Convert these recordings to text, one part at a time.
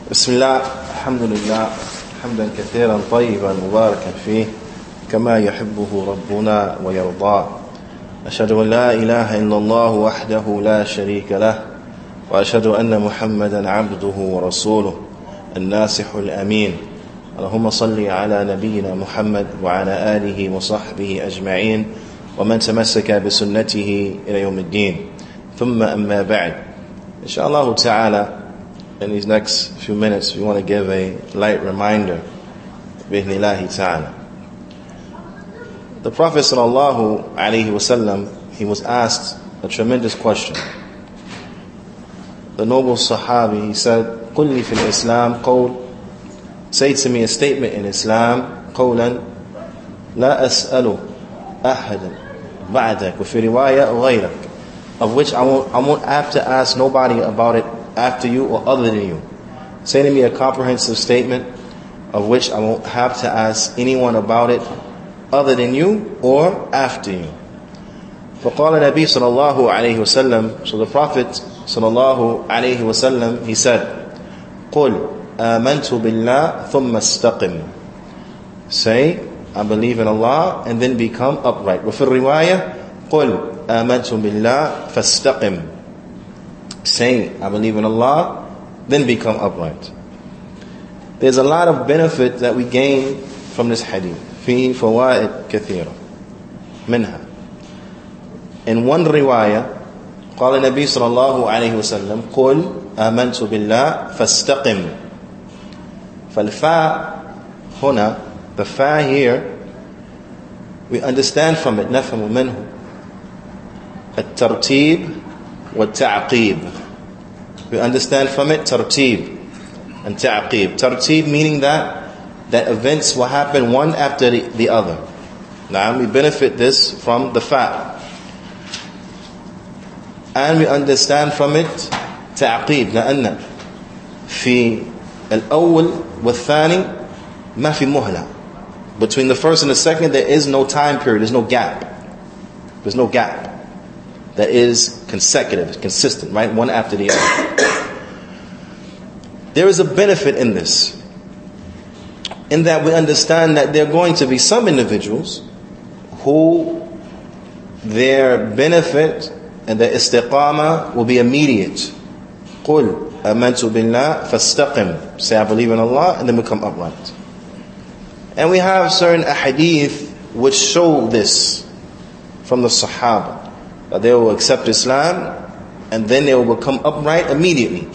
بسم الله الحمد لله حمدا كثيرا طيبا مباركا فيه كما يحبه ربنا ويرضاه. أشهد أن لا إله إلا الله وحده لا شريك له وأشهد أن محمدا عبده ورسوله الناصح الأمين. اللهم صل على نبينا محمد وعلى آله وصحبه أجمعين ومن تمسك بسنته إلى يوم الدين. ثم أما بعد. Inshallah ta'ala, in these next few minutes we want to give a light reminder bi'idhnillahi ta'ala. The Prophet sallallahu alaihi wasallam, he was asked a tremendous question. The noble Sahabi, he said, قُلْ لِي فِي الْإِسْلَامِ قَوْلٍ, say to me a statement in Islam, قَوْلًا لَا أَسْأَلُ أَحَدًا بَعْدَكَ وفي رواية غَيْرَكَ, of which I won't have to ask nobody about it after you or other than you. Say to me a comprehensive statement of which I won't have to ask anyone about it other than you or after you. فقال النبي صلى الله عليه وسلم, so the Prophet صلى الله عليه وسلم, he said, قُلْ آمَنْتُ بِاللَّهِ ثُمَّ اسْتَقِمْ, say, I believe in Allah and then become upright. وفي الرواية قُلْ آمَنْتُ بِاللَّهِ فَاسْتَقِمْ, say, I believe in Allah, then become upright. There's a lot of benefit that we gain from this hadith. فيه فوائد كثيرة منها. In one riwayah, قال النبي صلى الله عليه وسلم, قل آمنت بالله فاستقم. فالفاء هنا, the fa here, we understand from it, نفهم منه الترتيب والتعقيب. We understand from it tartib and ta'qib. Tartib meaning that events will happen one after the other. Now we benefit this from the fact. And we understand from it ta'qib, لأن في الأول والثاني ما في مهلة. Between the first and the second there is no time period, there's no gap. There's no gap. That is consecutive, consistent, right? One after the other. There is a benefit in this, in that we understand that there are going to be some individuals who their benefit and their istiqamah will be immediate. قُلْ آمَنْتُ بِاللَّهِ فَاسْتَقِمْ, say I believe in Allah and then become upright. And we have certain ahadith which show this from the Sahaba, that they will accept Islam and then they will become upright immediately.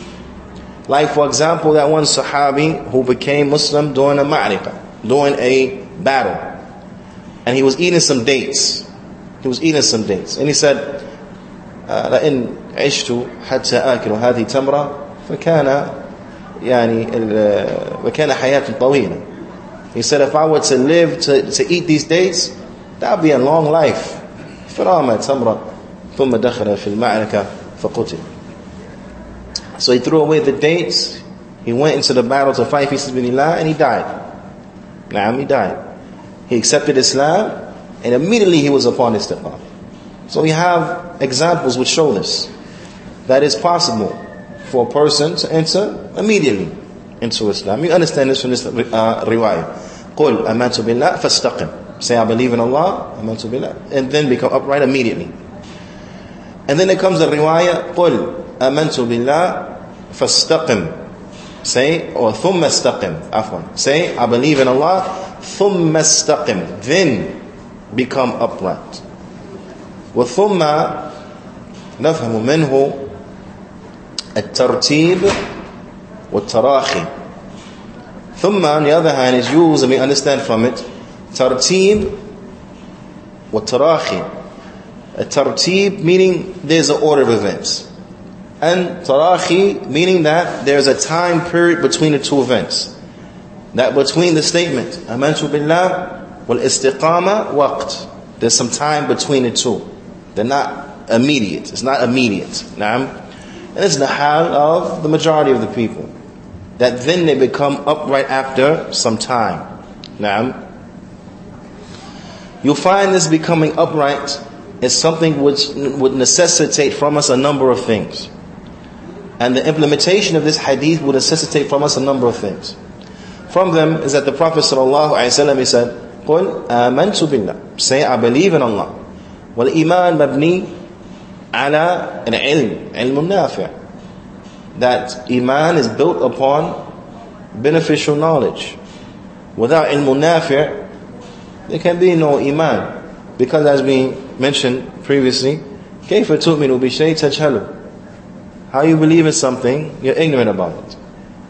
Like for example, that one Sahabi who became Muslim during a ma'rika, during a battle, and he was eating some dates. He was eating some dates, and he said, لَإِنْ عِشْتُ حَتَّى آكِلُ هَذِي تَمْرَةً فَكَانَ حَيَاةٌ طَوِيلًا. He said, if I were to live to eat these dates, that would be a long life. فَرَامَ تَمْرَةً ثُمَّ دَخَلَ فِي الْمَعْرَكَةِ فَقُتِلَ. So he threw away the dates, he went into the battle to fight fi sabilillah, and he died. He died. He accepted Islam and immediately he was upon istiqamah. So we have examples which show this, that it's possible for a person to enter immediately into Islam. You understand this from this riwayah. قُلْ آمَنْتُ بِاللَّهِ فَاسْتَقِمْ, say I believe in Allah, آمَنْتُ بِاللَّهِ, and then become upright immediately. And then there comes the riwayah, قُلْ آمَنْتُ بِاللَّهِ فَاسْتَقِمْ, say, or ثُمَّ اسْتَقِمْ, afwan, say, I believe in Allah, ثُمَّ اسْتَقِمْ, then become upright. وَثُمَّ نَفْهَمُ مِنْهُ التَّرْتِيبِ وَالتَّرَاخِي. ثُمَّ, on the other hand, is used, and we understand from it, tartib وَالتَّرَاخِي. A tartib meaning there's an order of events, and tarahi meaning that there's a time period between the two events. That between the statement amantu billah wal istiqama waqt, there's some time between the two. They're not immediate. It's not immediate. Naam. And it's the hal of the majority of the people, that then they become upright after some time. Naam. You'll find this becoming upright is something which would necessitate from us a number of things. And the implementation of this hadith will necessitate from us a number of things. From them is that the Prophet ﷺ, he said, قُلْ آمَنْتُ بِاللَّهِ, say, I believe in Allah. وَالْإِيمَانِ مَبْنِي عَلَى الْعِلْمِ عِلْمُ النَّافِعِ, that Iman is built upon beneficial knowledge. Without ilmun nafi', there can be no Iman. Because as we mentioned previously, كَيْفَ تُؤْمِنُ بِشَيْءٍ تَجْهَلُ, how you believe in something, you're ignorant about it.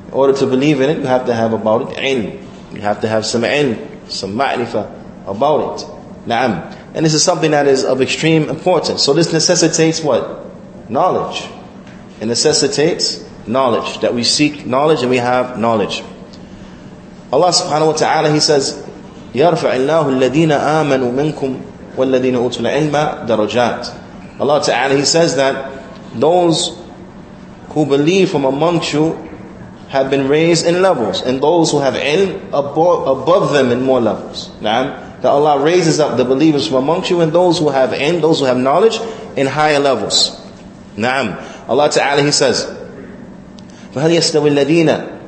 In order to believe in it, you have to have about it ilm. You have to have some ilm, some ma'rifah about it. Na'am. And this is something that is of extreme importance. So this necessitates what? Knowledge. It necessitates knowledge, that we seek knowledge and we have knowledge. Allah subhanahu wa ta'ala, He says, يَرْفَعِ اللَّهُ الَّذِينَ آمَنُوا مِنْكُمْ وَالَّذِينَ أُوتُوا الْعِلْمَ دَرَجَاتٍ. Allah ta'ala, He says that those who believe from amongst you have been raised in levels, and those who have ilm above them in more levels. That Allah raises up the believers from amongst you and those who have ilm, those who have knowledge, in higher levels. Allah Ta'ala, He says, فَهَلْ يَسْتَوِي الَّذِينَ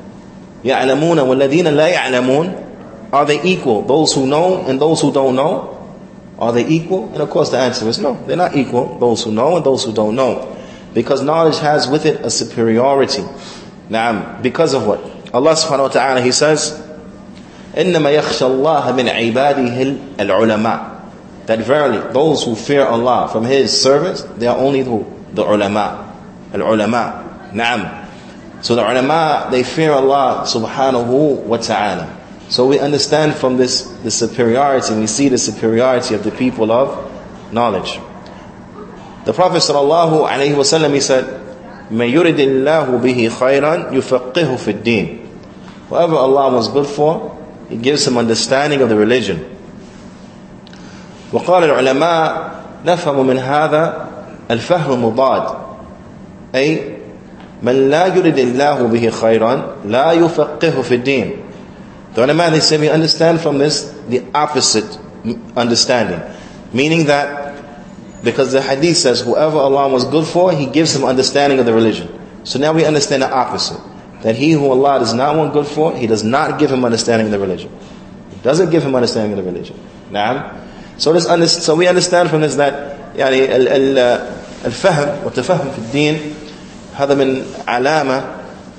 يَعْلَمُونَ وَالَّذِينَ لَا يَعْلَمُونَ, are they equal? Those who know and those who don't know, are they equal? And of course the answer is no, they're not equal, those who know and those who don't know. Because knowledge has with it a superiority. Because of what? Allah subhanahu wa ta'ala, He says, إِنَّمَا يَخْشَى اللَّهَ مِنْ عِبَادِهِ الْعُلَمَاءِ, that verily those who fear Allah from His servants, they are only who? The ulama. Al-ulama. Na'am. So the ulama, they fear Allah subhanahu wa ta'ala. So we understand from this the superiority, we see the superiority of the people of knowledge. The Prophet sallallahu alaihi wasallam, he said, مَن يُرِدِ اللَّهُ بِهِ خَيْرًا يُفَقِّهُ فِي الدِّينِ, whoever Allah was good for, He gives him understanding of the religion. وقال العلماء نفهم من هذا الفهم مضاد، أي من لا يرد الله به خيرا لا يفقه في الدين. The ulama, they say, we understand from this the opposite understanding, meaning that because the hadith says whoever Allah was good for, He gives him understanding of the religion. So now we understand the opposite, that he who Allah does not want good for, He does not give him understanding of the religion. He doesn't give him understanding of the religion. So we understand from this that يعني الفهم والتفهم في الدين هذا من علامة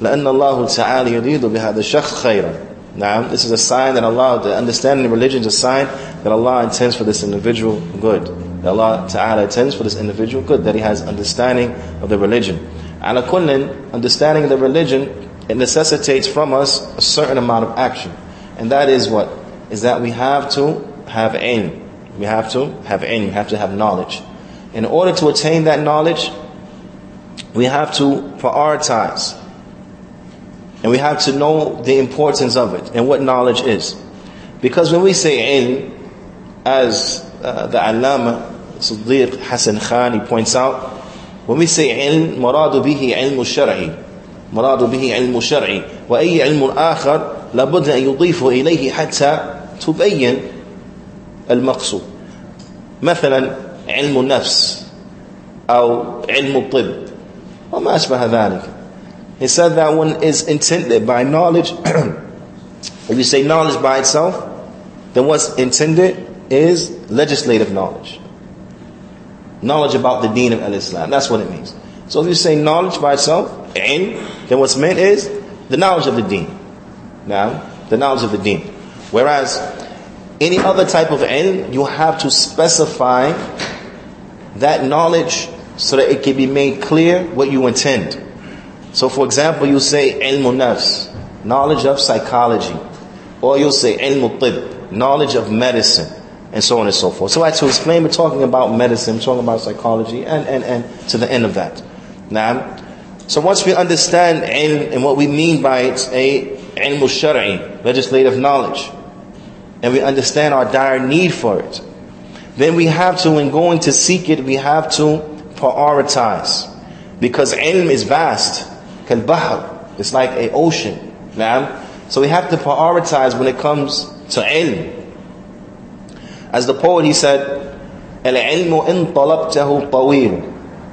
لأن الله تعالى يريد بهذا الشخص خيرا. This is a sign that Allah, the understanding of religion is a sign that Allah intends for this individual good. That Allah Ta'ala intends for this individual good, that he has understanding of the religion. Ala kullin, understanding of the religion, it necessitates from us a certain amount of action. And that is what? Is that we have to have ilm. We have to have ilm, we have to have knowledge. In order to attain that knowledge, we have to prioritize. And we have to know the importance of it and what knowledge is. Because when we say ilm, as the Allama Siddiq Hassan Khan, he points out, when we say ilm, مراد به علم الشرعي، مراد به علم الشرعي، وأي علم آخر لابد أن يضيف إليه حتى تبين المقصود. مثلا علم النفس أو علم الطب وما أشبه ذلك. He said that one is intended by knowledge. If you say knowledge by itself, then what's intended is legislative knowledge. Knowledge about the deen of al-Islam. That's what it means. So if you say knowledge by itself, ilm, then what's meant is the knowledge of the deen. Now, the knowledge of the deen. Whereas any other type of ilm, you have to specify that knowledge so that it can be made clear what you intend. So for example, you say ilm nafs, knowledge of psychology. Or you'll say ilm tib, knowledge of medicine, and so on and so forth. So I to explain, we're talking about medicine, talking about psychology, and to the end of that. Now, so once we understand ilm and what we mean by it, ilm al-shar'i, legislative knowledge, and we understand our dire need for it, then we have to, when going to seek it, we have to prioritize. Because ilm is vast. Kal-bahr, it's like an ocean. So we have to prioritize when it comes to ilm. As the poet, he said, العلم إن طلبته طويل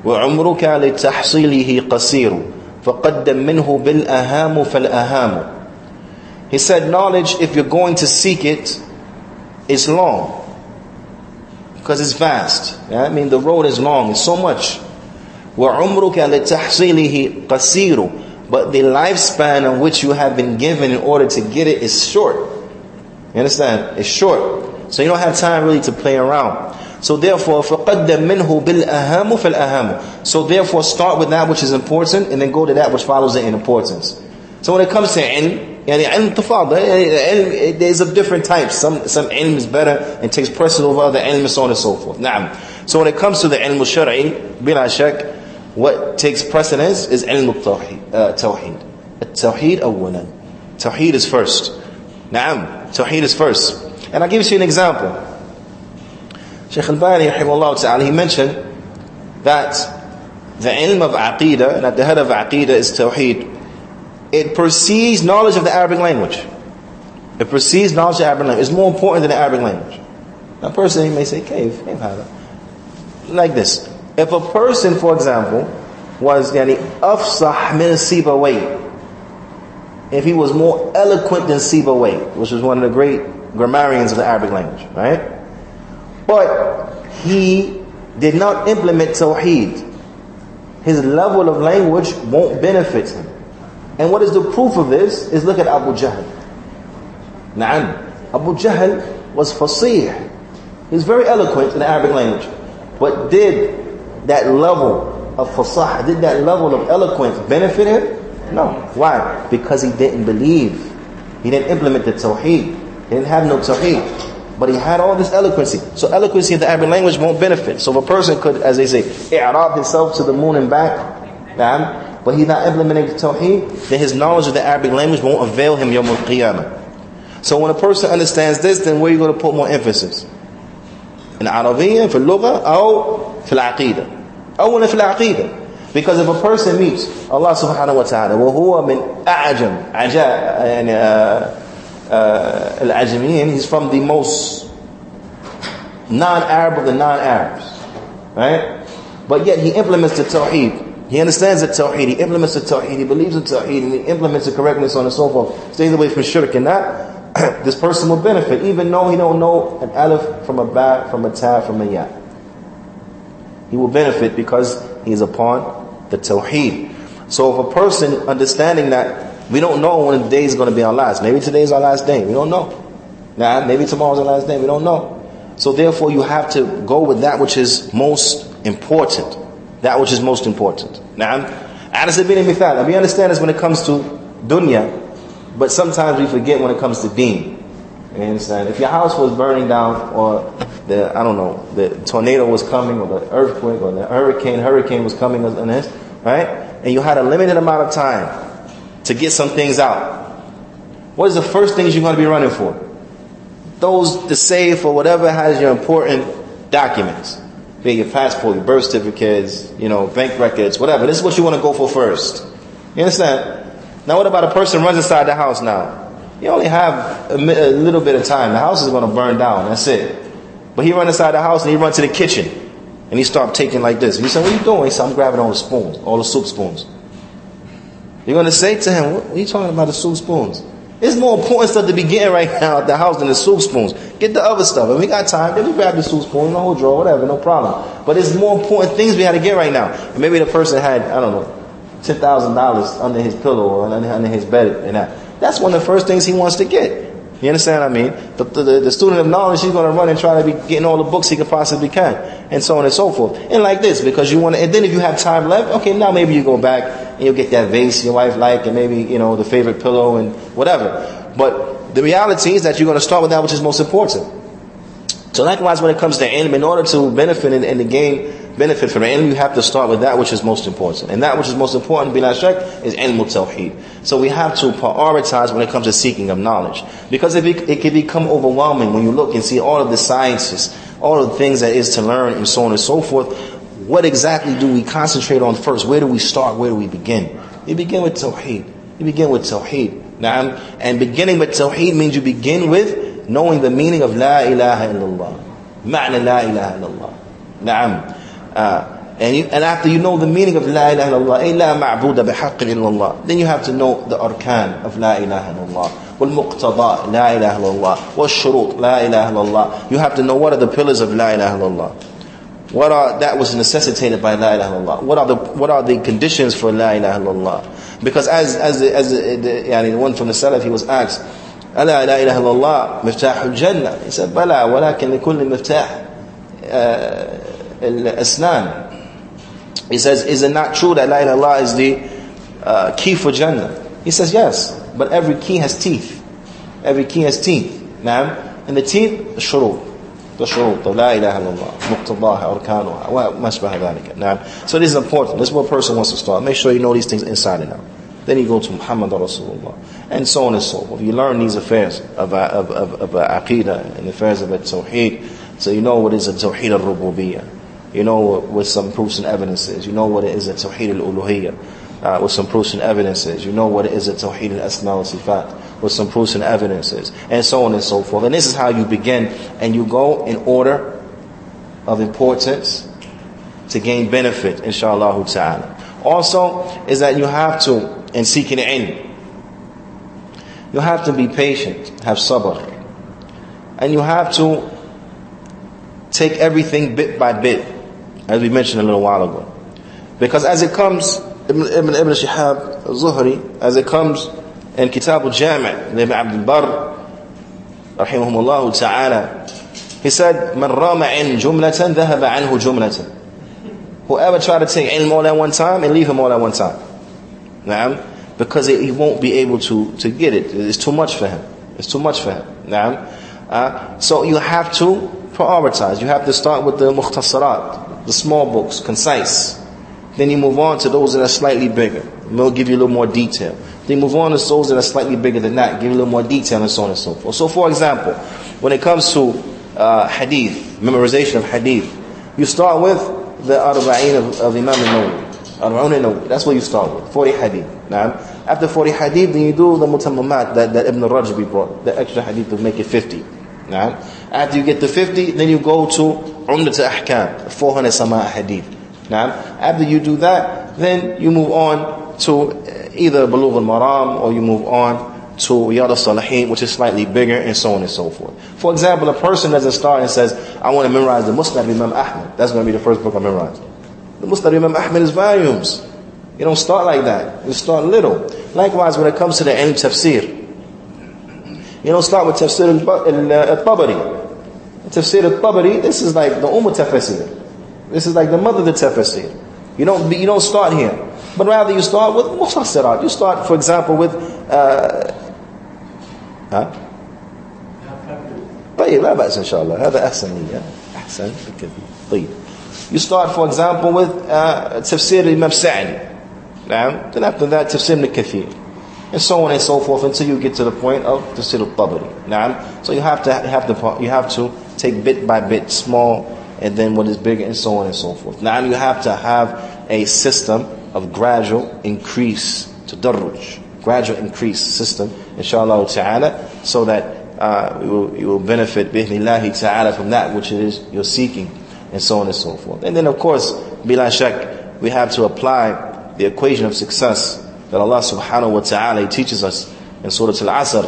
وعمرك لتحصيله قصير فَقَدَّمْ مِنْهُ بِالْأَهَامُ فَالْأَهَامُ. He said, knowledge, if you're going to seek it, is long. Because it's vast. Yeah? I mean, the road is long. It's so much. وَعُمْرُكَ لِتَحْصِيلِهِ قَصِيرٌ. But the lifespan on which you have been given in order to get it is short. You understand? It's short. So you don't have time really to play around. So therefore, فَقَدَّمْ مِنْهُ بِالْأَهَامُ فَالْأَهَامُ. So therefore, start with that which is important, and then go to that which follows it in importance. So when it comes to ilm, ilm tafadul, there's of different types. Some ilm is better and takes precedence over other ilm and so on and so forth. Naam. So when it comes to the ilm al-shar'i, bila shak, what takes precedence is ilm al-tawheed. Tawheed awwalan. Tawheed is first. Naam. Tawheed is first. And I'll give you an example. Shaykh al-Bani, rahimahullah ta'ala, he mentioned that the ilm of aqeedah, and at the head of aqeedah is tawheed. It precedes knowledge of the Arabic language. It precedes knowledge of the Arabic language. It's more important than the Arabic language. Now, a person may say, Kayf hada. Like this. If a person, for example, was afsah min Sibawayh, if he was more eloquent than Sibawayh, which was one of the great grammarians of the Arabic language, right? But he did not implement Tawheed, his level of language won't benefit him. And what is the proof of this is look at Abu Jahl. Na'am. Abu Jahl was fasih. He was very eloquent in the Arabic language. But did that level of fasah, did that level of eloquence benefit him? No. Why? Because he didn't believe. He didn't implement the tawheed. He didn't have no tawheed. But he had all this eloquency. So eloquency in the Arabic language won't benefit. So if a person could, as they say, i'rab himself to the moon and back, na'am, but he's not implementing the tawheed, then his knowledge of the Arabic language won't avail him yawm al-qiyamah. So when a person understands this, then where are you going to put more emphasis? In Arabiya, في اللغة, أو في العقيدة. أولا في العقيدة. Because if a person meets Allah subhanahu wa ta'ala, وهو من أعجم العجميين, he's from the most non-Arab of the non-Arabs, right? But yet he implements the tawheed. He understands the tawheed, he implements the tawheed, he believes in tawheed, and he implements it correctly, so on and so forth. Stays away from shirk and that, this person will benefit, even though he don't know an alif from a ba, from a ta, from a ya. He will benefit because he is upon the tawheed. So if a person understanding that, we don't know when the day is going to be our last. Maybe today is our last day, we don't know. Nah, maybe tomorrow is our last day, we don't know. So therefore you have to go with that which is most important. That which is most important. Na'am. We understand this when it comes to dunya, but sometimes we forget when it comes to deen. You understand? If your house was burning down, or the tornado was coming, or the earthquake, or the hurricane was coming on this, right? And you had a limited amount of time to get some things out. What is the first things you're going to be running for? The safe or whatever has your important documents. Be it your passport, your birth certificates, bank records, whatever. This is what you want to go for first. You understand? Now what about a person runs inside the house now? You only have a little bit of time. The house is going to burn down. That's it. But he runs inside the house and he runs to the kitchen. And he starts taking like this. You say, what are you doing? He said, I'm grabbing all the spoons, all the soup spoons. You're going to say to him, what are you talking about, the soup spoons? It's more important stuff to be getting right now at the house than the soup spoons. Get the other stuff. If we got time, then we grab the soup spoon in the whole drawer, whatever, no problem. But it's more important things we had to get right now. And maybe the person had, $10,000 under his pillow or under his bed. And that's one of the first things he wants to get. You understand what I mean? The student of knowledge, he's going to run and try to be getting all the books he can possibly can. And so on and so forth. And like this, because you want to, and then if you have time left, okay, now maybe you go back and you'll get that vase your wife like, and maybe, the favorite pillow and whatever. But the reality is that you're going to start with that which is most important. So likewise, when it comes to ilm, in order to benefit and to gain benefit from ilm, you have to start with that which is most important. And that which is most important, bila shak, is ilm al-tawheed. So we have to prioritize when it comes to seeking of knowledge. Because it can become overwhelming when you look and see all of the sciences, all of the things that is to learn, and so on and so forth. What exactly do we concentrate on first? Where do we start? Where do we begin? You begin with tawheed. You begin with tawheed. Now, and beginning with tawheed means you begin with knowing the meaning of la ilaha illallah. Ma'na la ilaha illallah. Na'am. And after you know the meaning of La ilaha illallah, ay la ma'buda bihaqqin illallah, then you have to know the arkan of La ilaha illallah, wal muqtada La ilaha illallah, wal shurut La ilaha illallah. You have to know what are the pillars of La ilaha illallah. What are that was necessitated by La ilaha illallah? What are the conditions for La ilaha illallah? Because as the one from the Salafy was asked, Ala la ilaha illallah miftahul jannah. He said, Bala, walakin likulli miftah al-asnan. He says, is it not true that La ilaha illallah is the key for Jannah? He says, yes, but every key has teeth. Every key has teeth. Naam. And the teeth, the shurut. The shurut of La ilaha illallah, muqtadaha, arkanuha, wa mashbaha dhalika. Naam. So this is important. This is what a person wants to start. Make sure you know these things inside and out. Then you go to Muhammad Rasulullah, and so on and so forth. You learn these affairs of aqidah and affairs of tawheed, so you know what is a tawheed al-rububiyyah. You know what some proofs and evidences. You know what it is a tawheed al-uluhiyyah, with some proofs and evidences. You know what it is a tawheed al-asma wa sifat, with some proofs and evidences, and so on and so forth. And this is how you begin, and you go in order of importance to gain benefit, inshallah ta'ala. Also, is that you have to, in seeking ilm, you have to be patient, have sabr, and you have to take everything bit by bit, as we mentioned a little while ago. Because as it comes, Ibn Shihab al-Zuhri, as it comes in Kitab al-Jami' Ibn Abdul Barr, rahimahumullah ta'ala, he said, Man rama in jumlatan, dhahaba anhu jumlatan. Whoever try to take ilm all at one time, and leave him all at one time. Naam? Because he won't be able to get it. It's too much for him. It's too much for him. Naam? So you have to prioritize. You have to start with the mukhtasarat, the small books, concise. Then you move on to those that are slightly bigger. They'll give you a little more detail. Then you move on to those that are slightly bigger than that, give you a little more detail, and so on and so forth. So for example, when it comes to hadith, memorization of hadith, you start with the Arba'in of Imam al-Nawawi. That's what you start with, 40 hadith. Now, after 40 hadith, then you do the mutammamat that Ibn al-Rajbi brought, the extra hadith to make it 50. Now, after you get to 50, then you go to Umdat al-Ahkam, 400 sama hadith. Now, after you do that, then you move on to either Bulugh al-Maram, or you move on to Riyad al-Salihin, which is slightly bigger, and so on and so forth. For example, a person doesn't start and says, I want to memorize the Musnad of Imam Ahmad. That's going to be the first book I memorize. The Musnad of Imam Ahmad is volumes. You don't start like that. You start little. Likewise, when it comes to the ilm tafsir, you don't start with tafsir al-Tabari. Tafsir al-Tabari, this is like the tafsir. This is like the mother of the tafsir. You don't start here. But rather you start with mukhtasarat. You start, for example, with طيب لا بأس إن شاء الله هذا أحسن لي أحسن بكثير طيب. You start, for example, with تفسير Imam Sa'di. Then after that تفسير Ibn Kathir, and so on and so forth, until you get to the point of تفسير الطبري. So you have to take bit by bit, small, and then what is bigger, and so on and so forth. Now you have to have a system of gradual increase, tadarruj, gradual increase system, inshallah ta'ala, so that you will benefit bi'ithnillahi ta'ala from that which it is you're seeking, and so on and so forth. And then of course, bila shak, we have to apply the equation of success that Allah subhanahu wa ta'ala teaches us in Surah Al-Asr.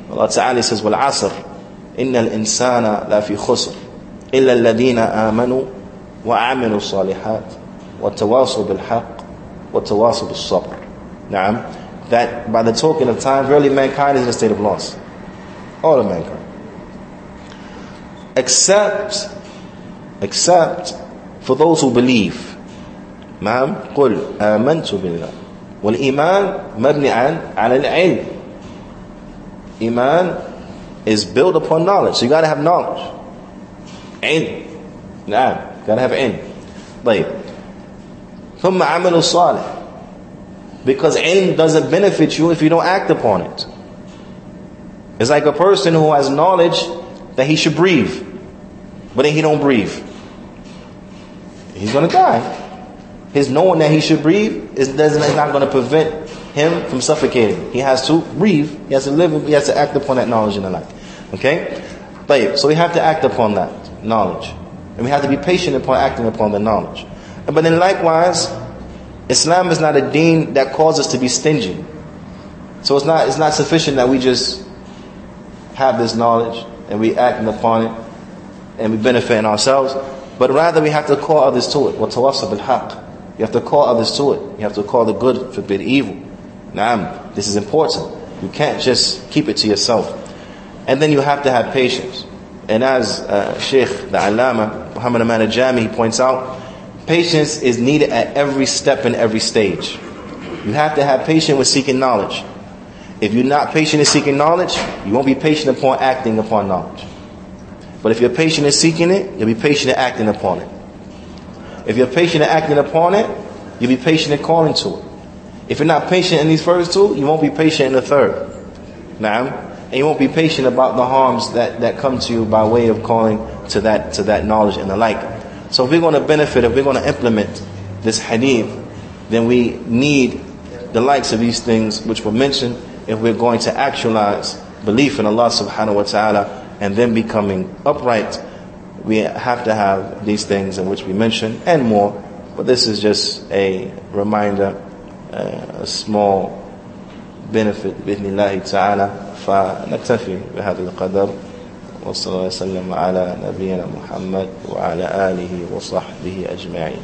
Allah ta'ala says, Wal Asr, Innal insana la fi khusr, illa alladhina amanu wa amilu salihat, wa tawasaw bil haqq, wa tawasaw bis sabr. Naam. That by the token of time, really mankind is in a state of loss. All of mankind. Except for those who believe. Ma'am, قُلْ آمَنْتُ بِاللَّهِ وَالْإِيمَانِ مَبْنِعًا عَلَى الْعِلْمِ. Iman is built upon knowledge. So you got to have knowledge. Ilm. Naam. Got to have ilm. طيب. ثُمَّ عَمَلُ الصَّالِحِ. Because ilm doesn't benefit you if you don't act upon it. It's like a person who has knowledge that he should breathe, but then he don't breathe. He's going to die. His knowing that he should breathe is not going to prevent him from suffocating. He has to breathe. He has to live. He has to act upon that knowledge in the life. Okay? So we have to act upon that knowledge. And we have to be patient upon acting upon the knowledge. But then likewise, Islam is not a deen that calls us to be stingy. So it's not sufficient that we just have this knowledge and we acting upon it and we benefit in ourselves, but rather we have to call others to it. وَتَوَصَّى بِالْحَقِّ. You have to call others to it. You have to call the good, forbid evil. Naam, this is important. You can't just keep it to yourself. And then you have to have patience. And as Sheikh, the Allama, Muhammad Aman al-Jami, he points out, patience is needed at every step and every stage. You have to have patience with seeking knowledge. If you're not patient in seeking knowledge, you won't be patient upon acting upon knowledge. But if you're patient in seeking it, you'll be patient in acting upon it. If you're patient in acting upon it, you'll be patient in calling to it. If you're not patient in these first two, you won't be patient in the third. Naam. And you won't be patient about the harms that come to you by way of calling to that knowledge and the like. So if we're going to benefit, if we're going to implement this hadith, then we need the likes of these things which were mentioned if we're going to actualize belief in Allah subhanahu wa ta'ala and then becoming upright. We have to have these things in which we mentioned and more. But this is just a reminder, a small benefit بإذن الله تعالى. فنكتفي بهذا القدر وصلى الله وسلم على نبينا محمد وعلى آله وصحبه أجمعين.